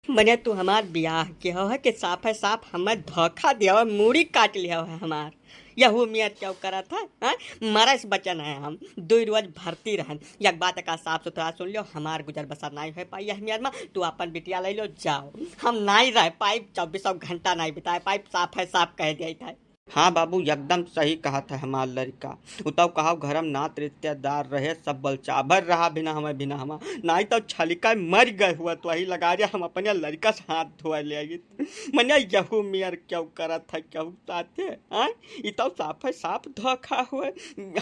मने तू हमार ब्याह के हो है कि साफ है साफ हमें धोखा दिया हो, मूड़ी काट लिया है हमार। यहू मियाँ क्या करा था हाँ? मरस बचन है हम दो रोज भरती रहन। एक बात का साफ सुथरा सुन लो, हमार गुजर बसर नहीं हो पाई है मियाँ में। तू अपन बिटिया ले लो जाओ, हम नहीं रह पाइप 24 घंटा नहीं बिताए पाइप, साफ है साफ कह दिया था। हाँ बाबू एकदम सही कहा था हमार लड़का। उतव कहा घरम नात रिश्तेदार रहे सब बलचाभर रहा बिना हमें बिना हम नहीं तो छलिका मर गए हुआ तो वही लगा दिया हम अपने लड़का से हाथ धोए ले आई। मैंने यहू मियर क्यों करा था क्यों साथे हाँ, ये तो साफ है साफ धोखा हुआ।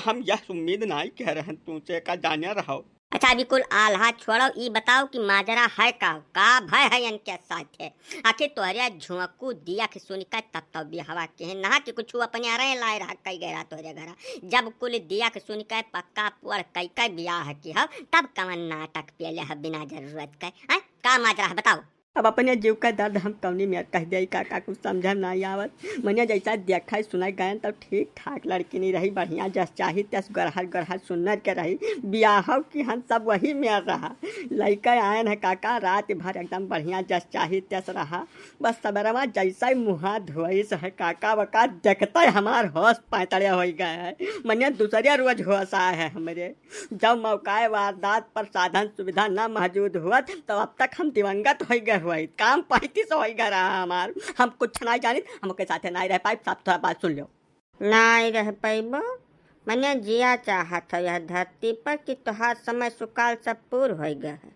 हम यह उम्मीद नहीं कह रहे हैं तुमसे का जाने रहो। अच्छा अभी कुल आल्हा छोड़ो, ई बताओ कि माजरा है का भय है इनके साथ है। आखिर तोहरे झुंकू दिया के सुन का तब तब भी हवा के है ना कि कुछ अपने अरे लाए रहा कई गया तोहरे घर। जब कुल दिया के सुन का पक्का पुअर कई कई ब्याह की हो तब कवन नाटक पेले है बिना जरूरत का का माजरा है बताओ। अब अपने जीव का दर्द हम कौनी में कह दिया काका कुछ समझ नहीं आवत। मैंने जैसा देखा सुना गए तब ठीक ठाक लड़की नहीं रही, बढ़िया जस चाही तस गढ़हर गढ़हर सुनर के रही। ब्याह की हम सब वही में रहा। लड़का आयन है काका रात भर एकदम बढ़िया जस चाही तस रहा। बस सबरमा जैसा मुँह धोई से है काका वका देखता हमार होश पैंतड़े हो गए है। मैंने दूसरे रोज होश आया है हमरे। जब मौका वारदात पर साधन सुविधा न मौजूद हुआ तो अब तक हम दिवंगत हो गए हुआ। काम 35 हो गया रहा हमार। हम कुछ नहीं जानी, हम के साथ नहीं रह पाई। साफ थोड़ा बात सुन लो। नहीं रह पैबो मैंने जिया चाहत है यह धरती पर कि तुहार समय सुकाल सब पूर्ण हो गया है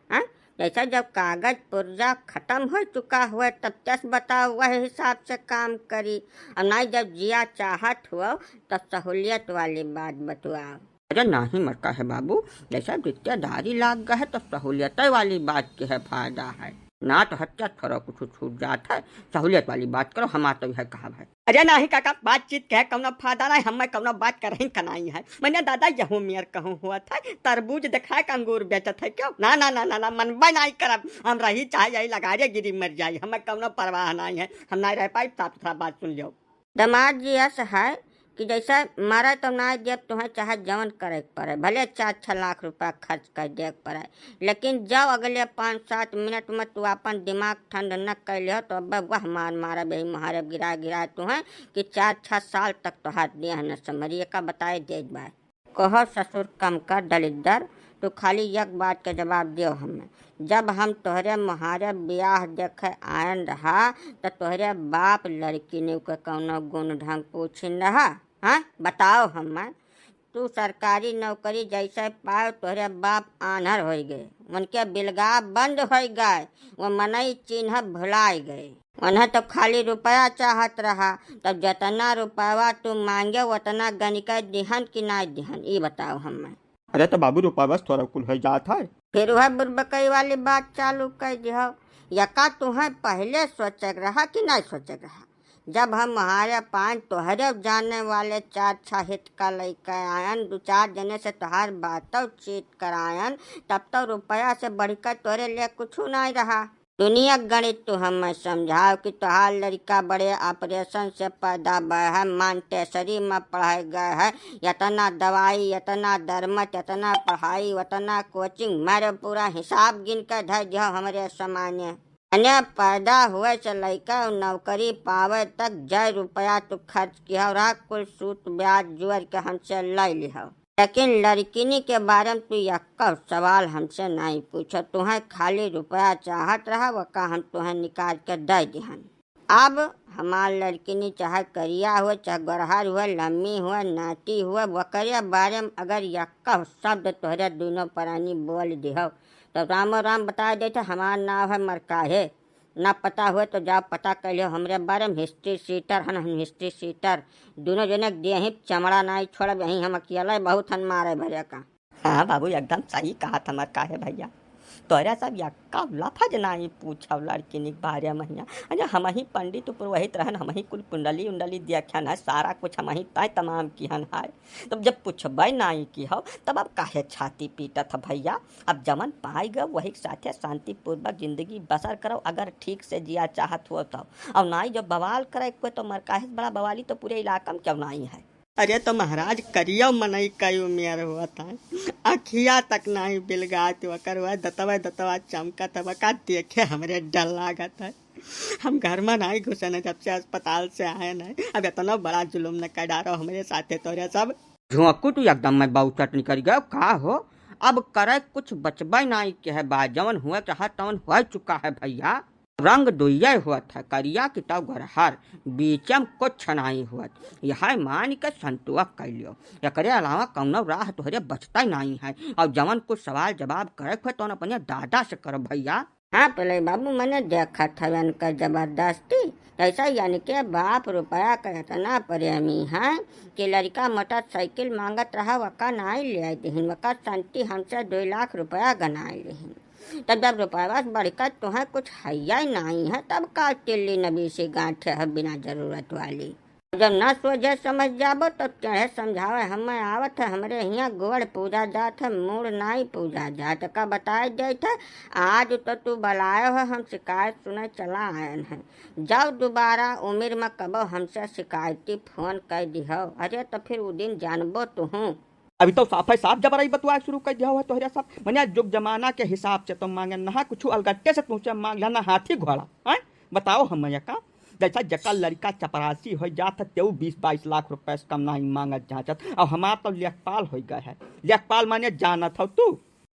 हाँ? जैसा जब कागज पुर्जा खत्म हो चुका हुआ तब तक बताओ वह हिसाब से काम करी। और नहीं जब जिया चाहत हुआ तब सहूलियत वाली बात बतवाओ। अरे नहीं मरका है बाबू, जैसा रिश्तेदारी लाग गया है तो सहूलियत वाली बात के है फायदा है ना। तो हत्या थोड़ा कुछ छूट जाता है, सहूलियत वाली बात करो हमारा तो यह कहा है। अरे नहीं काका बातचीत कह कौनो फायदा नहीं, हम कौनो बात कर रही कनाई है। मैंने दादा यहू मियर कहूँ हुआ था तरबूज दिखाए का अंगूर बेचत है क्यों ना ना ना ना ना मनबा नहीं करब। हम रही चाहे यही लगा रे गिरी मर जाये, हमें कौनो परवाह नहीं है। हम नहीं रह पाई। साफ सुथरा बात सुन लो। दामाद जी ऐसा है कि जैसा मारा तो ना जब तुम्हें चाहे जवन करे पड़े, भले 4-6 लाख रुपया खर्च कर दे पड़े, लेकिन जब अगले 5-7 मिनट में तू अपन दिमाग ठंड न कर लियो तो अब वह मारा बही महारे गिरा गिरा तुम्हें कि 4-6 साल तक तो हाथ दिया न समझिए का बताए दे बाय। कहो ससुर कम कर दलिद्दर, तो खाली एक बात के जवाब दियो हमें। जब हम तोहरे मुहारे ब्याह देखे आयन रहा तो तोहरे बाप लड़की ने के कौनो गुण ढंग पूछिन रहा हाँ बताओ हमें। तू सरकारी नौकरी जैसे पाओ तोहरे बाप आन्हर हो गए, उनके बिलगा बंद हो गए, वो मनई चिन्ह भुलाए गए। उन्हें तो खाली रुपया चाहत रहा, तब जितना रुपया तू मांगे उतना गनिका दिहन कि ना दिहन ये बताओ हमें। अरे तो बाबू रुपया बस थोड़ा कुल हो जाता है। फिर वह बुरबकई वाली बात चालू कर दिहो। यका तुम्हें पहले सोचे रहा कि नहीं सोचे रहा। जब हम हमारे 5 तोहरे जाने वाले 4-6 हित का लेकर आयन 2-4 जने से तोहार बातों चीत करायन तब तो रुपया से बढ़कर तोहरे लिए कुछ नहीं रहा। दुनिया गणित तू हमें समझाओ कि तोहार लड़का बड़े ऑपरेशन से पैदा भय है, मानटेसरी में पढ़ाई गए है, इतना दवाई इतना दरमत इतना पढ़ाई उतना कोचिंग मेरे पूरा हिसाब गिन कर धर दिया हमारे सामान्य। अन्य पैदा हुए से लड़का नौकरी पावे तक जय रुपया तू खर्च किया रहा, कुल सूद ब्याज जुअर के हमसे ले लिया, लेकिन लड़किनी के बारे में तू यक्का सवाल हमसे नहीं पूछो। तुम्हें खाली रुपया चाहत रहा वो का हम तुम्हें निकाल के दे दिहन। अब हमार लड़किनी चाहे करिया हुआ चाहे गरहर हुआ लम्बी हुआ नाटी हुआ वकरे बारे में अगर यक्का शब्द तोहरे दोनों प्राणी बोल दिहो तो रामो राम बता देते हमार नाम है मरकाहे। ना पता हुए तो जाओ पता कर लियो हमरे बारे में। हिस्ट्री सीटर हन, हम हिस्ट्री सीटर दोनों जने दे ही चमड़ा नहीं छोड़ यहीं हम अकेला बहुत हन मारे भैया का। हाँ बाबू एकदम सही कहा था मरका है भैया। तोहरा सब यक्का लफज नहीं पूछब लड़की के बारे में। अरे हम ही पंडित पुरोहित रहन, हम ही कुल कुंडली उंडली देखन है, सारा कुछ हम ही तय तमाम किहन है। तब जब पूछबे नहीं की हो तब अब काहे छाती पीटत भैया। अब जमन पाई गए वही साथे शांतिपूर्वक जिंदगी बसर करो अगर ठीक से जिया चाहत हो तब। और नहीं जब बवाल करे कोई तो मरकाहे बड़ा बवाली तो पूरे इलाका में क्यों नहीं है। अरे तो महाराज करियो मनई कई उम्र हुआ था। अखिया तक नहीं बिलगात वकर हुआ दतवा चमकत वका देखे हमरे डर लागत है। हम घर में नहीं घुसे न जब से अस्पताल से आए नहीं। अब इतना बड़ा जुलुम न कर डारो हमरे साथे तोरे सब। झोंकू तू एकदम मैं बहुत निकल गया का हो। अब करे कुछ बचबा नहीं के है बा जवन हुआ चाह तवन हो चुका है भैया। रंग दुइये हुआ था करिया की तब गरहर बीचम कुछ नहीं हुआ। यह मान के संतुआ कर लियो एकरे अलावा कौनो राह तोहरे बचता नहीं है। और जवन कुछ सवाल जवाब करे हुए तो अपने दादा से करो भैया। हाँ पहले बाबू मैंने देखा था इनका जबरदस्ती ऐसा यानी के बाप रुपया का इतना प्रेमी है कि लड़का मोटरसाइकिल मांगत रहा वका नहीं ले दीन वका संती हमसे 2 लाख रुपया गनाए लीन। तब जब रुपया बढ़कर तुम्हें कुछ हैया ही नहीं है तब का टिल्ली नबी से गांठे है बिना जरूरत वाली। जब न सोचे समझ जाबो तो चाहे समझावे हमें आवत है हमरे यहाँ गोड़ पूजा जात है मूड नहीं पूजा जात का बताए जात है। आज तो तू बुलाए हो हम शिकायत सुने चला आयन है। जब दोबारा उम्र में कबो हमसे शिकायती फोन कर दिहो अरे तो फिर वो दिन जानबो तू हूँ। अभी तो साफ है साफ जबरई बतवा शुरू कर दिया हुआ तोहरा सब मने जुग जमाना के हिसाब से तुम मांगे ना कुछ अलगट्टे से तुमसे मांग लेना हाथी घोड़ा है। बताओ हम का जैसा जका लड़का चपरासी हो जाता तेऊ 20-22 लाख रुपए से कम नहीं मांगत जाचत। और हमारा तो लेखपाल हो गए है। लेखपाल माने जानत हो तू।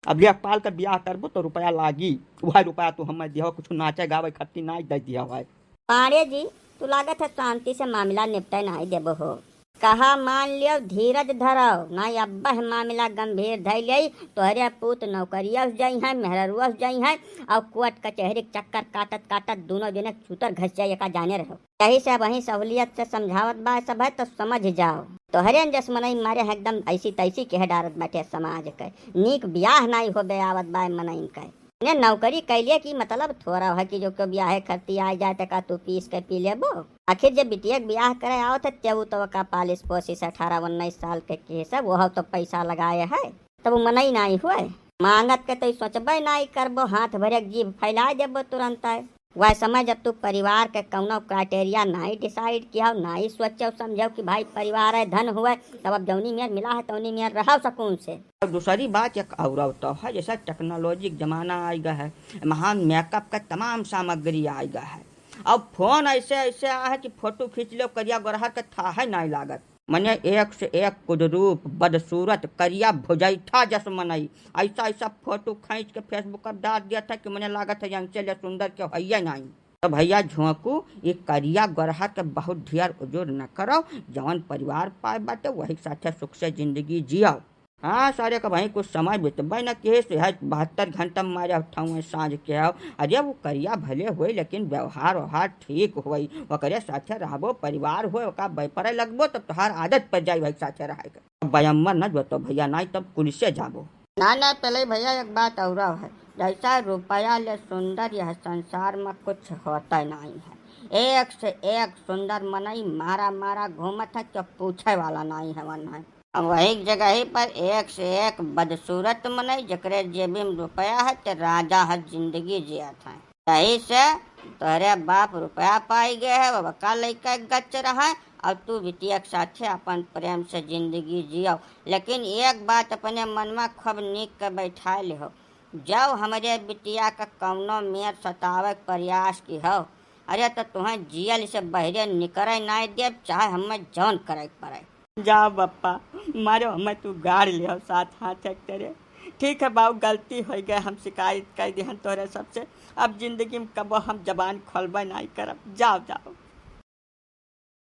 अब लेखपाल का ब्याह करबो तो रुपया लागी वह रुपया तू हमें दिया कुछ नाचे गावे खत्ती नहीं दे दिया हुआ है। पांडे जी तू लागत है शांति से मामला निपटाए नहीं देबो हो। कहा मान लियो धीरज धरो नहीं अब्बा मामला गंभीर धैल तोहरे पूत नौकरिया जाई है मेहरुआ जाई है और कोर्ट कचहरी चक्कर काटत काटत दोनों जने छूतर घस जाए का जाने रहो। यही से वही सहूलियत से समझावत बा सब है तो समझ जाओ। तोहरे जसमनई मारे एकदम ऐसी तैसी के डारत बैठे समाज के नीक ब्याह नहीं हो बे आवत बा मनई के ने नौकरी कैलिए की मतलब थोड़ा है कि जो को ब्याह करती आ जाए तो का तू पीस के पी लेबो। आखिर जब बिटिया ब्याह करे आओ थे तेऊ तो का 45-45 18-19 साल के केस है वो तो पैसा लगाए है तब वो मनई नहीं हुए मांगत के तो सोचबे नहीं करबो हाथ भरे जीभ फैला देबो तुरंत है। वह समय जब तू परिवार के कौनो क्राइटेरिया नहीं डिसाइड किया नहीं सोचो समझो कि भाई परिवार है धन हुआ तब अब जौनी मेर मिला है तौनी मेर रहा सुकून से। और दूसरी बात एक और तो है जैसा टेक्नोलॉजी जमाना आ गया है महान मेकअप का तमाम सामग्री आ गया है। अब फोन ऐसे ऐसे आ है कि फोटो खींच लो करिया गोरहर के था है नहीं लागत मने एक से एक कुदरूप बदसूरत करिया भुजैठा जस मनई ऐसा ऐसा फोटो खींच के फेसबुक पर डाल दिया था कि मने लागत है अंचल सुंदर के भैया नहीं। तो भैया झोंकू ये करिया गोरहर के बहुत ढेर उजूर न करो जवन परिवार पाए बाटे वही साथे सुख से जिंदगी जियाओ। हाँ सारे का भाई कुछ समय बितबे न के 72 घंटा मारे उठाऊ साँझ के आओ अरे वो करिया भले हुए लेकिन व्यवहार ठीक हुई वकरे साथे रहबो परिवार हो बैपरे लगबो तब तोहार आदत पड़ जाए भाई साथे रहे के बयम्बर न जो तो भैया नहीं तब पुलिस से जाबो। ना पहले भैया एक बात और है जैसा रुपया ले सुंदर यह संसार में कुछ होता नहीं है। एक से एक सुंदर मनई मारा घूमत है तो पूछे वाला नहीं है मन है। वही जगह पर एक से एक बदसूरत मनई जकरे जेबी में रुपया है तो राजा है जिंदगी जियत है। यही से तोहरे बाप रुपया पाई गए है वो का लइका गच रहा है और तू बिटिया के साथे अपन प्रेम से जिंदगी जियो। लेकिन एक बात अपने मन में खूब नीक के बैठा ले हो जब हमारे बिटिया का कौनो मेर सतावे प्रयास की हो अरे तो तुम्हें जियल से बहरे निकले नहीं दे चाहे हमें जौन करे पड़े। जा बप्पा मारो हमें तू गाड़ लियो साथ हाथ तेरे। ठीक है बाबू गलती हो गई हम शिकायत कर दिहन तोरे सबसे। अब जिंदगी में कबो हम जबान खोलबे नहीं करब। जाओ जाओ।